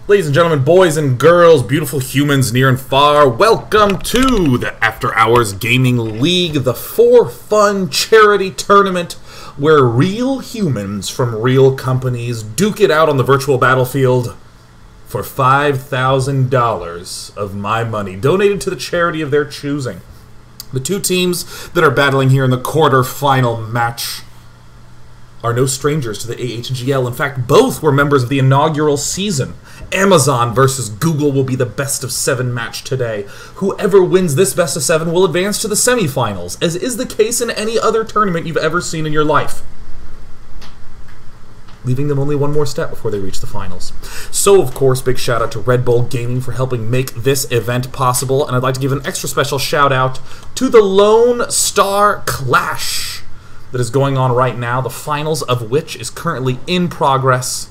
Ladies and gentlemen, boys and girls, beautiful humans near and far, welcome to the After Hours Gaming League, the for fun charity tournament where real humans from real companies duke it out on the virtual battlefield for $5,000 of my money, donated to the charity of their choosing. The two teams that are battling here in the quarterfinal match are no strangers to the AHGL. In fact, both were members of the inaugural season. Amazon versus Google will be the best of 7 match today. Whoever wins this best of 7 will advance to the semifinals, as is the case in any other tournament you've ever seen in your life, leaving them only one more step before they reach the finals. So, of course, big shout out to Red Bull Gaming for helping make this event possible, and I'd like to give an extra special shout out to the Lone Star Clash that is going on right now, the finals of which is currently in progress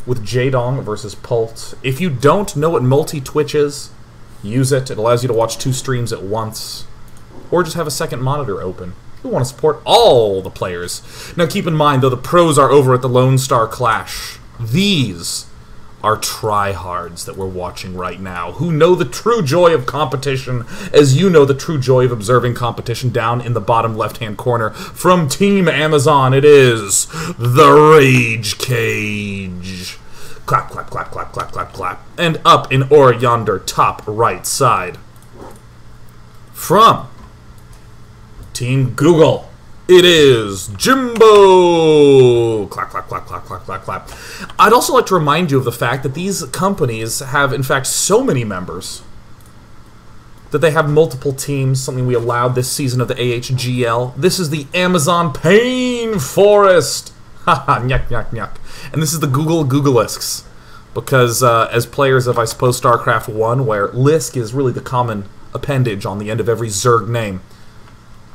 with J-Dong versus Pult. If you don't know what multi-Twitch is, use it. It allows you to watch 2 streams at once, or just have a second monitor open. We want to support all the players. Now keep in mind, though, the pros are over at the Lone Star Clash. These are tryhards that we're watching right now, who know the true joy of competition, as you know the true joy of observing competition. Down in the bottom left-hand corner, from Team Amazon, it is the Rage Cage. Clap, clap, clap, clap, clap, clap, clap. And up in or yonder top right side, from Team Google, it is Jimbo! Clap, clap, clap, clap, clap, clap, clap. I'd also like to remind you of the fact that these companies have, in fact, so many members that they have multiple teams, something we allowed this season of the AHGL. This is the Amazon Pain Forest! Haha, nyuk, nyuk, nyuk. And this is the Google Googleisks, because as players of, I suppose, StarCraft 1, where Lisk is really the common appendage on the end of every Zerg name,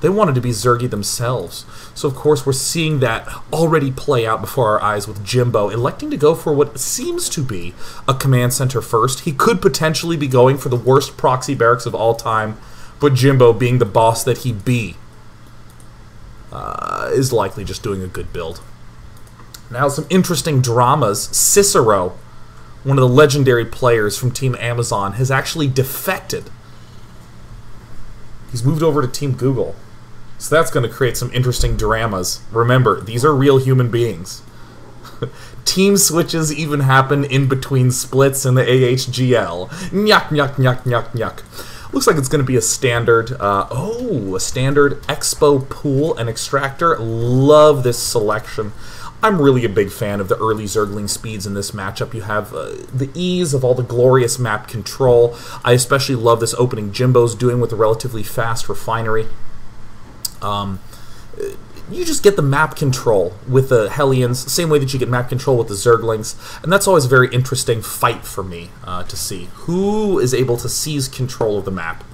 they wanted to be Zergy themselves. So, of course, we're seeing that already play out before our eyes with Jimbo electing to go for what seems to be a command center first. He could potentially be going for the worst proxy barracks of all time, but Jimbo, being the boss that he be, is likely just doing a good build. Now, some interesting dramas. Cicero, one of the legendary players from Team Amazon, has actually defected. He's moved over to Team Google. So that's going to create some interesting dramas. Remember, these are real human beings. Team switches even happen in between splits in the AHGL. Nyuk, nyuk, nyuk, nyuk, nyuk. Looks like it's going to be a standard, a standard Expo Pool and Extractor. Love this selection. I'm really a big fan of the early Zergling speeds in this matchup. You have the ease of all the glorious map control. I especially love this opening Jimbo's doing with the relatively fast refinery. You just get the map control with the Hellions, same way that you get map control with the Zerglings, and that's always a very interesting fight for me to see. Who is able to seize control of the map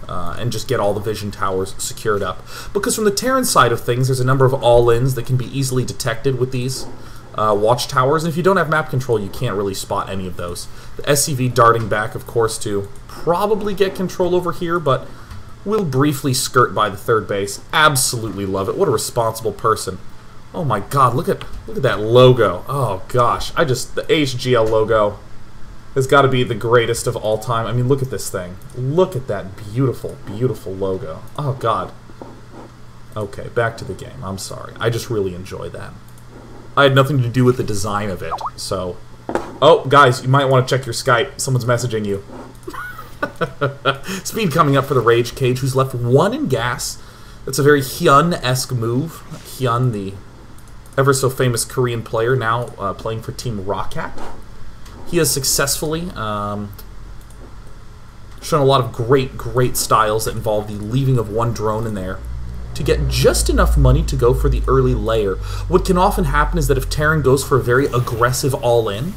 and just get all the vision towers secured up? Because from the Terran side of things, there's a number of all-ins that can be easily detected with these watchtowers, and if you don't have map control, you can't really spot any of those. The SCV darting back, of course, to probably get control over here, but we'll briefly skirt by the third base. Absolutely love it. What a responsible person. Oh my god, look at that logo. Oh gosh, the AHGL logo has got to be the greatest of all time. I mean, look at this thing. Look at that beautiful, beautiful logo. Oh god. Okay, back to the game. I'm sorry. I just really enjoy that. I had nothing to do with the design of it, so... Oh, guys, you might want to check your Skype. Someone's messaging you. Speed coming up for the Rage Cage, who's left 1 in gas. That's a very Hyun-esque move. Hyun, the ever-so-famous Korean player, now playing for Team Rocket. He has successfully shown a lot of great styles that involve the leaving of 1 drone in there to get just enough money to go for the early layer. What can often happen is that if Terran goes for a very aggressive all-in,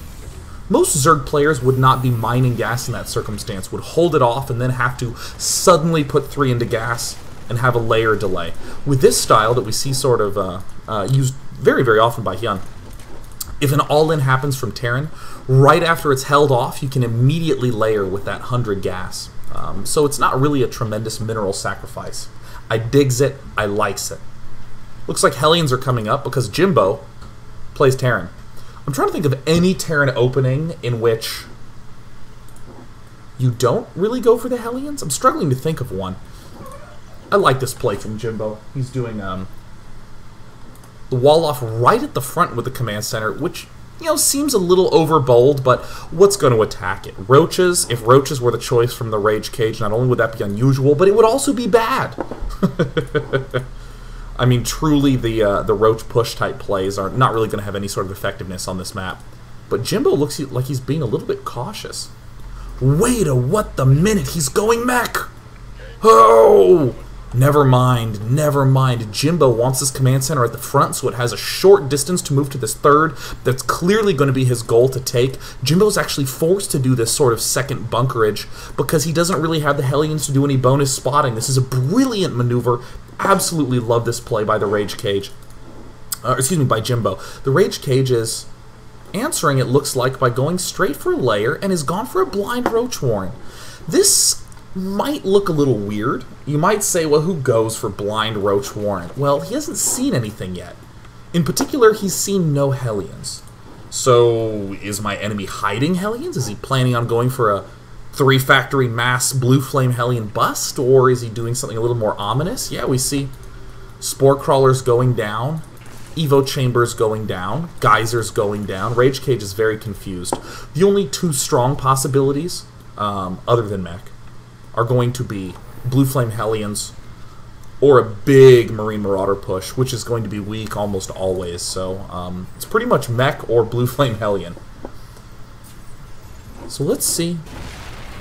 most Zerg players would not be mining gas in that circumstance, would hold it off and then have to suddenly put 3 into gas and have a layer delay. With this style that we see sort of used very, very often by Hyun, if an all-in happens from Terran, right after it's held off, you can immediately layer with that 100 gas. So it's not really a tremendous mineral sacrifice. I digs it, I likes it. Looks like Hellions are coming up because Jimbo plays Terran. I'm trying to think of any Terran opening in which you don't really go for the Hellions. I'm struggling to think of one. I like this play from Jimbo. He's doing the wall off right at the front with the command center, which, you know, seems a little overbold, but what's going to attack it? Roaches? If roaches were the choice from the Rage Cage, not only would that be unusual, but it would also be bad. I mean, truly, the roach push type plays are not really going to have any sort of effectiveness on this map. But Jimbo looks like he's being a little bit cautious. Wait a what the minute, he's going mech! Oh! Never mind, never mind. Jimbo wants his command center at the front, so it has a short distance to move to this third. That's clearly going to be his goal to take. Jimbo's actually forced to do this sort of second bunkerage because he doesn't really have the Hellions to do any bonus spotting. This is a brilliant maneuver. Absolutely love this play by the Rage Cage. Excuse me, by Jimbo. The Rage Cage is answering, it looks like, by going straight for a layer and has gone for a blind Roach Warren. This might look a little weird. You might say, well, who goes for blind Roach Warren? Well, he hasn't seen anything yet. In particular, he's seen no Hellions. So, is my enemy hiding Hellions? Is he planning on going for a 3-factory mass Blue Flame Hellion bust? Or is he doing something a little more ominous? Yeah, we see Spore Crawlers going down, Evo Chambers going down, Geysers going down. Rage Cage is very confused. The only two strong possibilities, other than mech, are going to be Blue Flame Hellions or a big Marine Marauder push, which is going to be weak almost always. So it's pretty much mech or Blue Flame Hellion. So let's see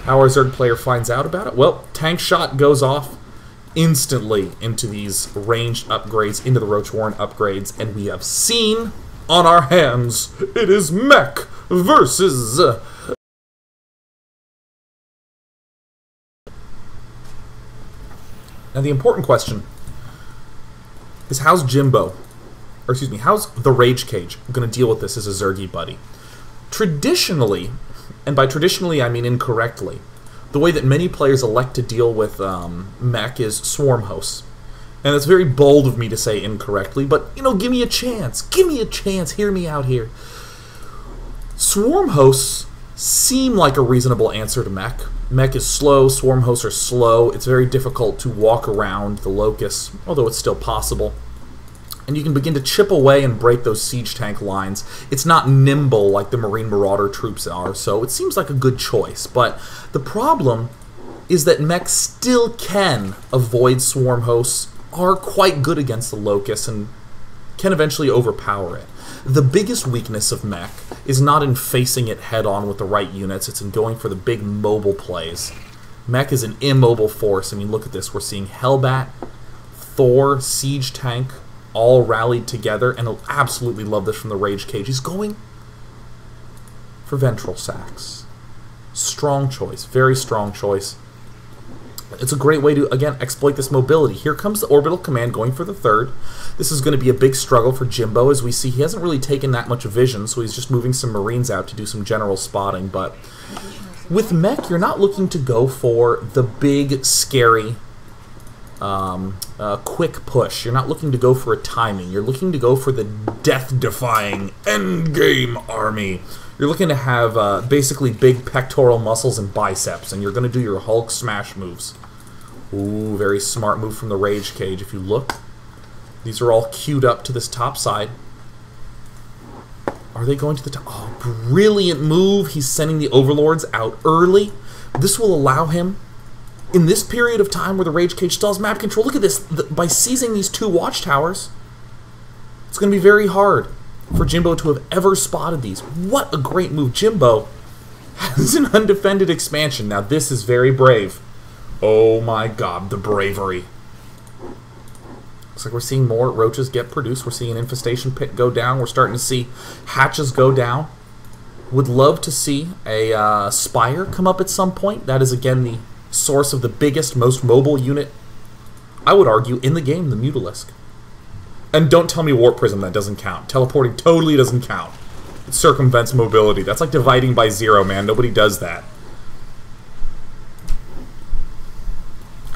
how our Zerg player finds out about it. Well, Tank Shot goes off instantly into these ranged upgrades, into the Roach Warren upgrades, and we have seen on our hands, it is mech versus Now the important question is how's Jimbo, or excuse me, how's the Rage Cage going to deal with this as a Zergy buddy? Traditionally, and by traditionally I mean incorrectly, the way that many players elect to deal with mech is swarm hosts. And it's very bold of me to say incorrectly, but, you know, give me a chance. Give me a chance. Hear me out here. Swarm hosts seem like a reasonable answer to mech. Mech is slow, swarm hosts are slow, it's very difficult to walk around the locus, although it's still possible. And you can begin to chip away and break those siege tank lines. It's not nimble like the Marine Marauder troops are, so it seems like a good choice. But the problem is that mech still can avoid swarm hosts, are quite good against the locus, and can eventually overpower it. The biggest weakness of mech is not in facing it head-on with the right units, it's in going for the big mobile plays. Mech is an immobile force. I mean, look at this. We're seeing Hellbat, Thor, Siege Tank, all rallied together, and I absolutely love this from the Rage Cage. He's going for Ventral Sacs. Strong choice. Very strong choice. It's a great way to, again, exploit this mobility. Here comes the Orbital Command going for the third. This is going to be a big struggle for Jimbo. As we see, he hasn't really taken that much vision, so he's just moving some Marines out to do some general spotting. But with mech, you're not looking to go for the big, scary, quick push. You're not looking to go for a timing. You're looking to go for the death-defying endgame army. You're looking to have basically big pectoral muscles and biceps, and you're going to do your Hulk smash moves. Ooh, very smart move from the Rage Cage. If you look, these are all queued up to this top side. Are they going to the top? Oh, brilliant move. He's sending the Overlords out early. This will allow him, in this period of time where the Rage Cage still has map control, look at this. By seizing these two watchtowers, it's going to be very hard for Jimbo to have ever spotted these. What a great move. Jimbo has an undefended expansion. Now this is very brave. Oh my god, the bravery. Looks like we're seeing more roaches get produced. We're seeing an infestation pit go down. We're starting to see hatches go down. Would love to see a Spire come up at some point. That is again the source of the biggest, most mobile unit, I would argue, in the game, the Mutalisk. And don't tell me Warp Prism, that doesn't count. Teleporting totally doesn't count. It circumvents mobility. That's like dividing by zero, man. Nobody does that.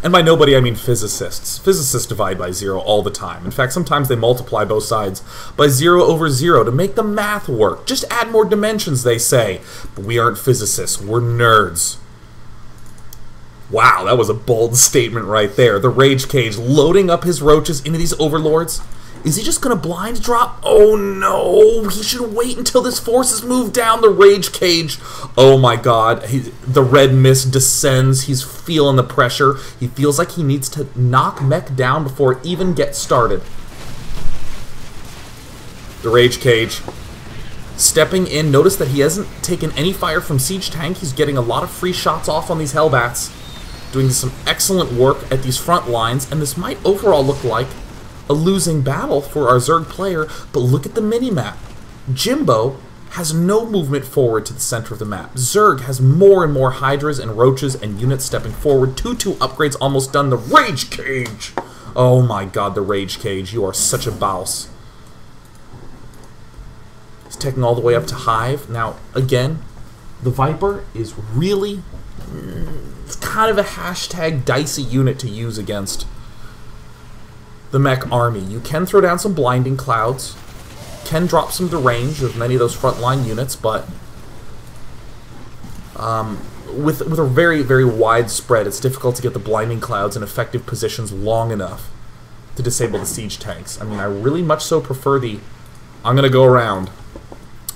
And by nobody, I mean physicists. Physicists divide by 0 all the time. In fact, sometimes they multiply both sides by 0 over 0 to make the math work. Just add more dimensions, they say. But we aren't physicists. We're nerds. Wow, that was a bold statement right there. The Rage Cage loading up his roaches into these overlords. Is he just going to blind drop? Oh no, he should wait until this force is moved down the Rage Cage. Oh my god, the red mist descends. He's feeling the pressure. He feels like he needs to knock Mech down before it even gets started. The Rage Cage stepping in. Notice that he hasn't taken any fire from Siege Tank. He's getting a lot of free shots off on these Hellbats. Doing some excellent work at these front lines, and this might overall look like a losing battle for our Zerg player, but look at the mini-map. Jimbo has no movement forward to the center of the map. Zerg has more and more Hydras and Roaches and units stepping forward. 2-2 upgrades almost done. The Rage Cage! Oh my god, the Rage Cage. You are such a boss. He's taking all the way up to Hive. Now, again, the Viper is really... it's kind of a hashtag dicey unit to use against the Mech army. You can throw down some blinding clouds, can drop some derange of many of those frontline units, but with a very, very wide spread, it's difficult to get the blinding clouds in effective positions long enough to disable the siege tanks. I mean, I really much so prefer the... I'm going to go around.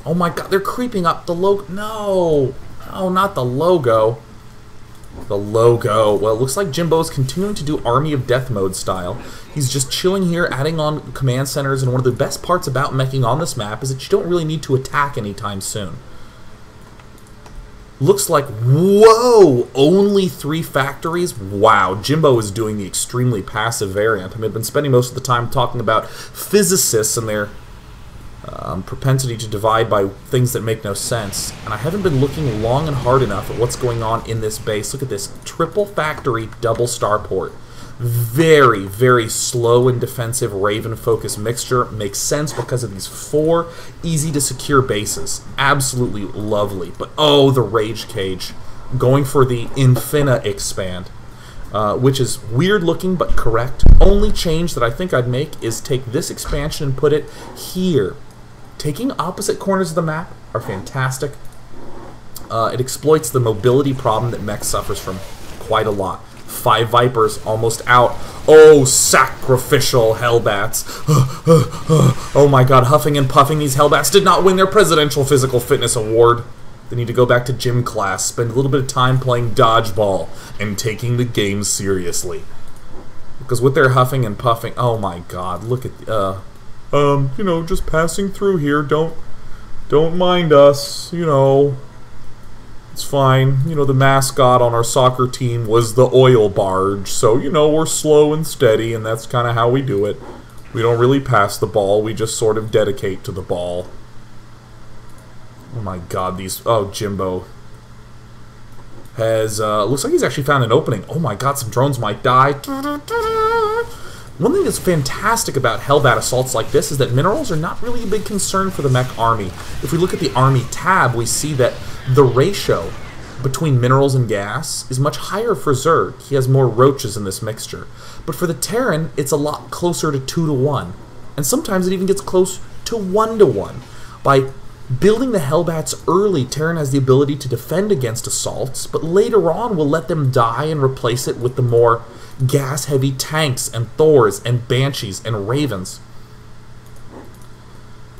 Oh my god, they're creeping up the logo. No! Oh, not the logo. The logo. Well, it looks like Jimbo's continuing to do Army of Death mode style. He's just chilling here, adding on command centers, and one of the best parts about meching on this map is that you don't really need to attack anytime soon. Looks like, whoa, only 3 factories? Wow, Jimbo is doing the extremely passive variant. I mean, I've been spending most of the time talking about physicists and their propensity to divide by things that make no sense, and I haven't been looking long and hard enough at what's going on in this base. Look at this triple factory double starport. Very, very slow and defensive Raven focus mixture. Makes sense because of these 4 easy to secure bases. Absolutely lovely. But oh, the Rage Cage going for the Infina expand, which is weird looking but correct. Only change that I think I'd make is take this expansion and put it here. Taking opposite corners of the map are fantastic. It exploits the mobility problem that Mech suffers from quite a lot. 5 Vipers almost out. Oh, sacrificial Hellbats. Oh my god, huffing and puffing. These Hellbats did not win their Presidential Physical Fitness Award. They need to go back to gym class, spend a little bit of time playing dodgeball, and taking the game seriously. Because with their huffing and puffing, oh my god, look at, you know, just passing through here, don't mind us, you know, it's fine. You know, the mascot on our soccer team was the oil barge, so, you know, we're slow and steady, and that's kind of how we do it. We don't really pass the ball, we just sort of dedicate to the ball. Oh my god, these... oh, Jimbo has... looks like he's actually found an opening. Oh my god, some drones might die. One thing that's fantastic about Hellbat assaults like this is that minerals are not really a big concern for the Mech army. If we look at the army tab, we see that the ratio between minerals and gas is much higher for Zerg. He has more roaches in this mixture. But for the Terran, it's a lot closer to 2 to 1. And sometimes it even gets close to 1 to 1. By building the Hellbats early, Terran has the ability to defend against assaults, but later on we'll let them die and replace it with the more gas-heavy tanks and Thors and Banshees and Ravens.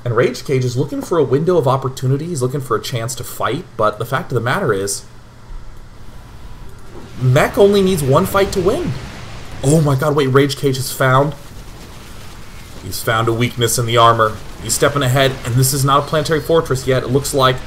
And Rage Cage is looking for a window of opportunity. He's looking for a chance to fight, but the fact of the matter is, Mech only needs 1 fight to win. Oh my god, wait, Rage Cage has found... he's found a weakness in the armor. He's stepping ahead, and this is not a planetary fortress yet. It looks like...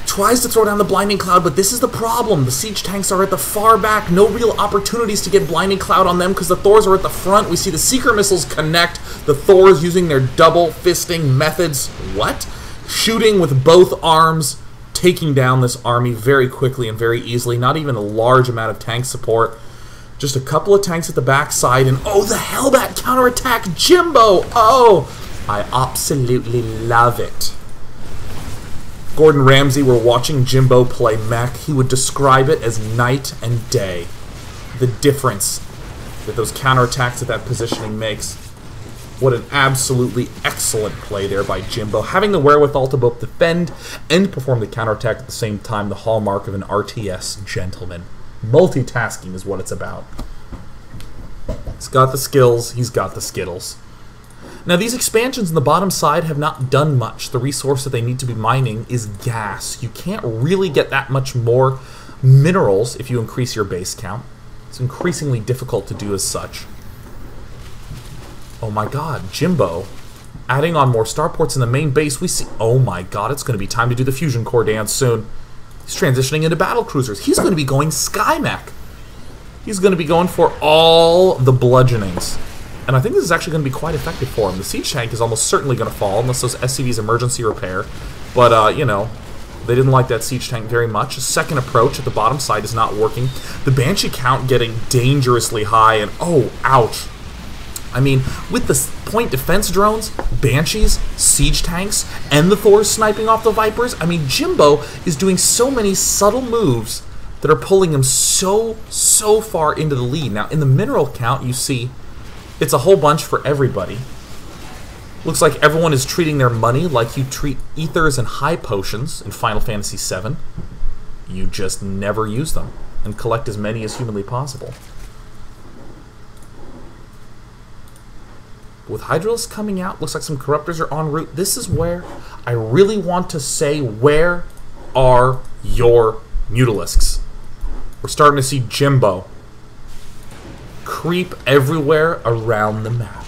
tries to throw down the blinding cloud, but this is the problem. The siege tanks are at the far back. No real opportunities to get blinding cloud on them because the Thors are at the front. We see the seeker missiles connect. The Thors using their double fisting methods. What? Shooting with both arms, taking down this army very quickly and very easily. Not even a large amount of tank support. Just a couple of tanks at the backside, and oh, the Hellbat counterattack Jimbo! Oh, I absolutely love it. Gordon Ramsay were watching Jimbo play Mech. He would describe it as night and day. the difference that those counterattacks at that positioning makes. What an absolutely excellent play there by Jimbo. Having the wherewithal to both defend and perform the counterattack at the same time, the hallmark of an RTS gentleman. Multitasking is what it's about. He's got the skills, he's got the skittles. Now these expansions in the bottom side have not done much. The resource that they need to be mining is gas. You can't really get that much more minerals if you increase your base count. It's increasingly difficult to do as such. Oh my god, Jimbo. Adding on more starports in the main base, we see... Oh my god, it's going to be time to do the fusion core dance soon. He's transitioning into battle cruisers. He's going to be going Skymech. He's going to be going for all the bludgeonings. And I think this is actually going to be quite effective for him. The siege tank is almost certainly going to fall, unless those SCVs emergency repair. But, you know, they didn't like that siege tank very much. A second approach at the bottom side is not working. The Banshee count getting dangerously high, and oh, ouch. I mean, with the point defense drones, Banshees, siege tanks, and the Thors sniping off the Vipers, I mean, Jimbo is doing so many subtle moves that are pulling him so far into the lead. Now, in the mineral count, you see it's a whole bunch for everybody. Looks like everyone is treating their money like you treat ethers and high potions in Final Fantasy VII. You just never use them and collect as many as humanly possible. With Hydralis coming out, looks like some Corruptors are en route. This is where I really want to say, where are your Mutalisks? We're starting to see Jimbo creep everywhere around the map.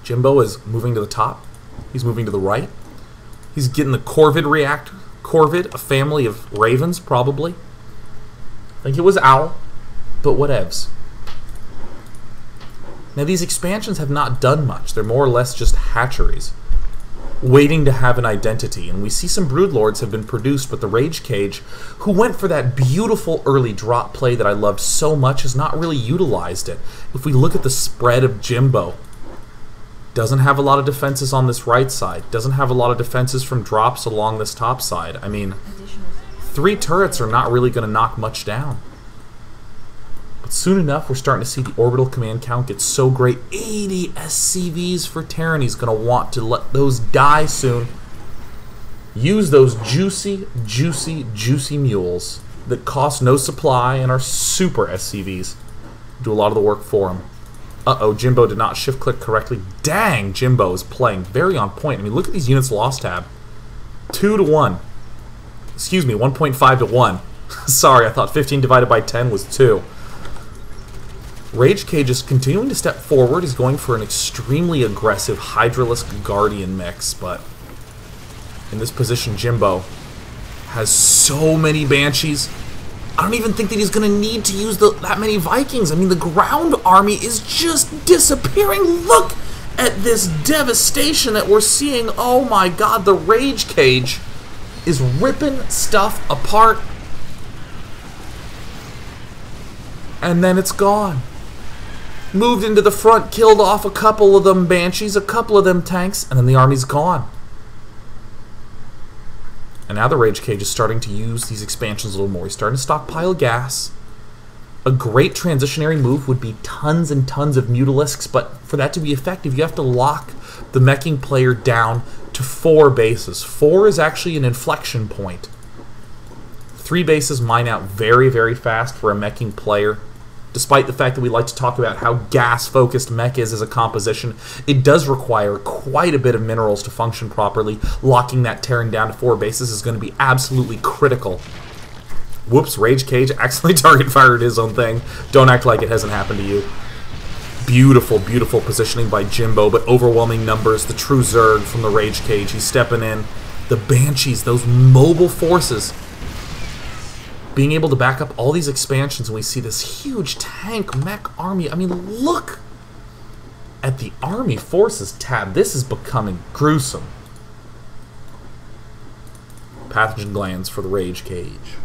Jimbo is moving to the top. He's moving to the right. He's getting the Corvid reactor. Corvid, a family of ravens, probably. I think it was Owl, but whatevs. Now, these expansions have not done much. They're more or less just hatcheries, waiting to have an identity. And we see some Broodlords have been produced, but the Rage Cage, who went for that beautiful early drop play that I loved so much, has not really utilized it. If we look at the spread of Jimbo, doesn't have a lot of defenses on this right side, doesn't have a lot of defenses from drops along this top side. I mean, 3 turrets are not really going to knock much down. But soon enough, we're starting to see the orbital command count get so great. 80 SCVs for Terran. He's going to want to let those die soon. Use those juicy mules that cost no supply and are super SCVs. Do a lot of the work for him. Uh-oh, Jimbo did not shift-click correctly. Dang, Jimbo is playing very on point. I mean, look at these units lost tab. 2 to 1. Excuse me, 1.5 to 1. Sorry, I thought 15 divided by 10 was 2. Rage Cage is continuing to step forward. He's going for an extremely aggressive Hydralisk Guardian mix, but in this position, Jimbo has so many Banshees. I don't even think that he's going to need to use that many Vikings. I mean, the ground army is just disappearing. Look at this devastation that we're seeing. Oh my god, the Rage Cage is ripping stuff apart. And then it's gone. Moved into the front, killed off a couple of them Banshees, a couple of them tanks, and then the army's gone. And now the Rage Cage is starting to use these expansions a little more. He's starting to stockpile gas. A great transitionary move would be tons and tons of Mutalisks, but for that to be effective, you have to lock the meching player down to 4 bases. 4 is actually an inflection point. 3 bases mine out very fast for a meching player. Despite the fact that we like to talk about how gas-focused mech is as a composition, it does require quite a bit of minerals to function properly. Locking that Terran down to 4 bases is going to be absolutely critical. Whoops, Rage Cage accidentally target fired his own thing. Don't act like it hasn't happened to you. Beautiful positioning by Jimbo, but overwhelming numbers. The true Zerg from the Rage Cage. He's stepping in. The Banshees, those mobile forces, being able to back up all these expansions, and we see this huge tank mech army. I mean, look at the army forces tab. This is becoming gruesome. Pathogen glands for the Rage Cage.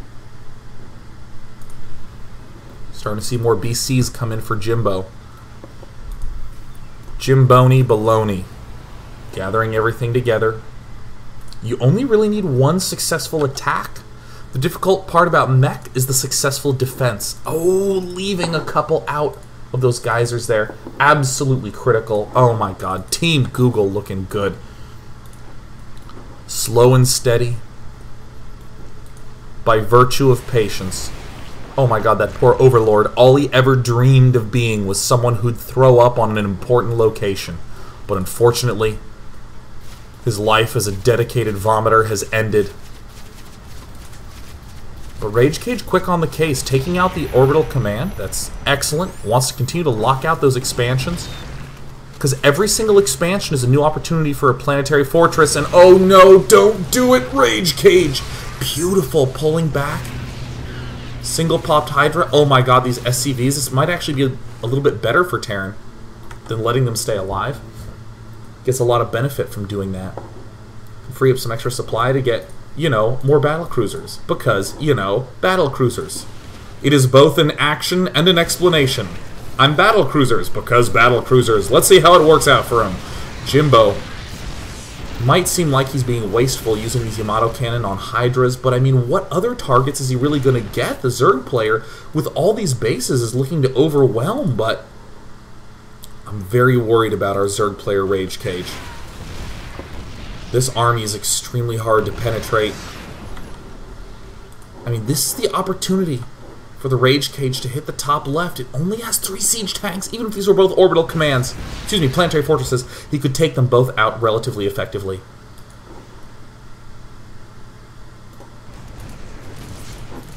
Starting to see more BCs come in for Jimbo. Jimboni baloney. Gathering everything together. You only really need 1 successful attack The difficult part about mech is the successful defense. Oh, leaving a couple out of those geysers there. Absolutely critical. Oh my god. Team Google looking good. Slow and steady. By virtue of patience. Oh my god, that poor Overlord. All he ever dreamed of being was someone who'd throw up on an important location. But unfortunately, his life as a dedicated vomiter has ended. But Rage Cage quick on the case, taking out the orbital command. That's excellent. Wants to continue to lock out those expansions. Because every single expansion is a new opportunity for a planetary fortress. And oh no, don't do it, Rage Cage! Beautiful, pulling back. Single popped Hydra. Oh my god, these SCVs. This might actually be a little bit better for Terran than letting them stay alive. Gets a lot of benefit from doing that. Free up some extra supply to get, you know, more battle cruisers. Because, you know, battle cruisers. It is both an action and an explanation. I'm battle cruisers because battle cruisers. Let's see how it works out for him. Jimbo might seem like he's being wasteful using these Yamato cannon on Hydras, but I mean, what other targets is he really going to get? The Zerg player, with all these bases, is looking to overwhelm, but I'm very worried about our Zerg player, Rage Cage. This army is extremely hard to penetrate. I mean, this is the opportunity for the Rage Cage to hit the top left. It only has 3 siege tanks. Even if these were both orbital commands, excuse me, planetary fortresses, he could take them both out relatively effectively.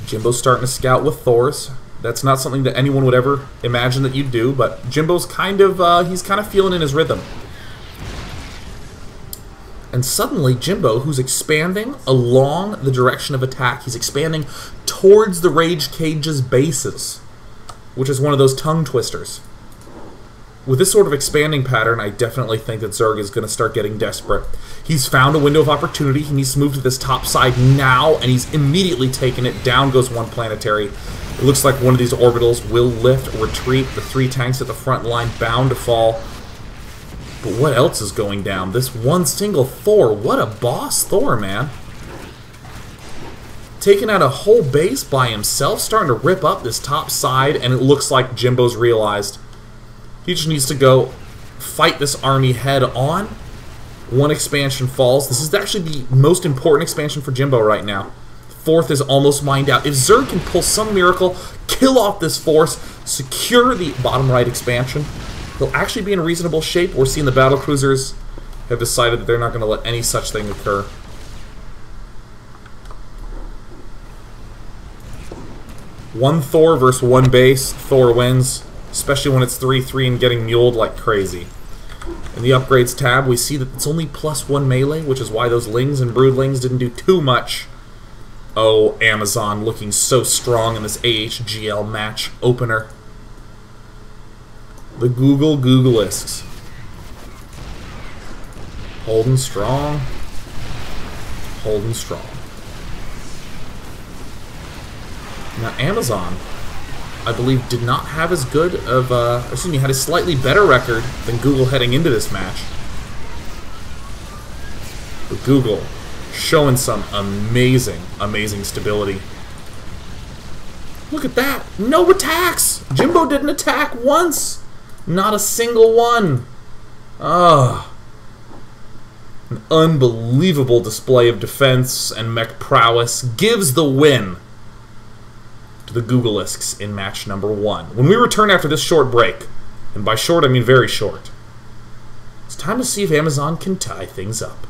Jimbo's starting to scout with Thors. That's not something that anyone would ever imagine that you'd do, but Jimbo's kind of, he's kind of feeling in his rhythm. And suddenly, Jimbo, who's expanding along the direction of attack, he's expanding towards the Rage Cage's bases, which is one of those tongue twisters. With this sort of expanding pattern, I definitely think that Zerg is going to start getting desperate. He's found a window of opportunity. He needs to move to this top side now, and he's immediately taken it. Down goes one planetary. It looks like one of these orbitals will lift, retreat. The 3 tanks at the front line bound to fall. But what else is going down? This one single Thor. What a boss Thor, man. Taking out a whole base by himself, starting to rip up this top side, and it looks like Jimbo's realized he just needs to go fight this army head on. One expansion falls. This is actually the most important expansion for Jimbo right now. 4th is almost mined out. If Zerg can pull some miracle, kill off this force, secure the bottom right expansion, he'll actually be in reasonable shape. We're seeing the battlecruisers have decided that they're not going to let any such thing occur. One Thor versus one base. Thor wins, especially when it's 3-3 and getting muled like crazy. In the upgrades tab, we see that it's only +1 melee, which is why those Lings and Broodlings didn't do too much. Oh, Amazon looking so strong in this AHGL match opener. The Googleisks. Holding strong. Holding strong. Now, Amazon, I believe, did not have as good of, had a slightly better record than Google heading into this match. But Google showing some amazing, amazing stability. Look at that! No attacks! Jimbo didn't attack once! Not a single one! Ah. An unbelievable display of defense and mech prowess gives the win to the Googleisks in match number 1. When we return after this short break, and by short I mean very short, it's time to see if Amazon can tie things up.